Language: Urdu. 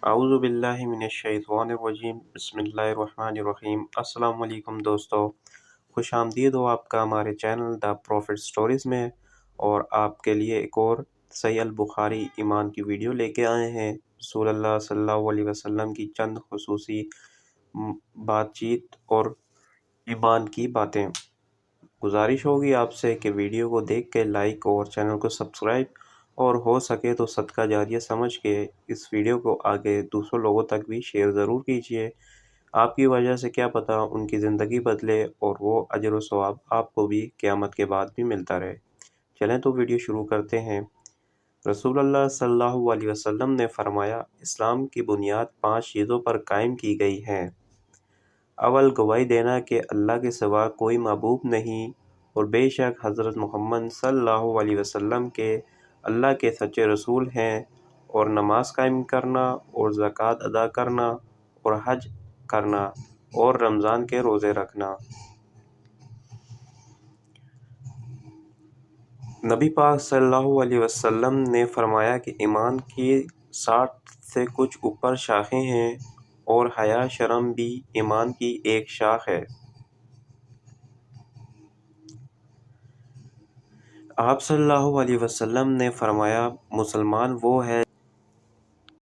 اعوذ باللہ من الشیطان الرجیم بسم اللہ الرحمن الرحیم۔ السلام علیکم دوستو، خوش آمدید ہو آپ کا ہمارے چینل دا پروفٹ سٹوریز میں، اور آپ کے لیے ایک اور صحیح البخاری ایمان کی ویڈیو لے کے آئے ہیں۔ رسول اللہ صلی اللہ علیہ وسلم کی چند خصوصی بات چیت اور ایمان کی باتیں۔ گزارش ہوگی آپ سے کہ ویڈیو کو دیکھ کے لائک اور چینل کو سبسکرائب، اور ہو سکے تو صدقہ جاریہ سمجھ کے اس ویڈیو کو آگے دوسروں لوگوں تک بھی شیئر ضرور کیجیے۔ آپ کی وجہ سے کیا پتہ ان کی زندگی بدلے اور وہ اجر و ثواب آپ کو بھی قیامت کے بعد بھی ملتا رہے۔ چلیں تو ویڈیو شروع کرتے ہیں۔ رسول اللہ صلی اللہ علیہ وسلم نے فرمایا، اسلام کی بنیاد 5 چیزوں پر قائم کی گئی ہے۔ اول، گواہی دینا کہ اللہ کے سوا کوئی معبود نہیں، اور بے شک حضرت محمد صلی اللہ علیہ وسلم کے اللہ کے سچے رسول ہیں، اور نماز قائم کرنا، اور زکوٰۃ ادا کرنا، اور حج کرنا، اور رمضان کے روزے رکھنا۔ نبی پاک صلی اللہ علیہ وسلم نے فرمایا کہ ایمان کی 60 سے کچھ اوپر شاخیں ہیں، اور حیا شرم بھی ایمان کی ایک شاخ ہے۔ آپ صلی اللہ علیہ وسلم نے فرمایا، مسلمان وہ ہے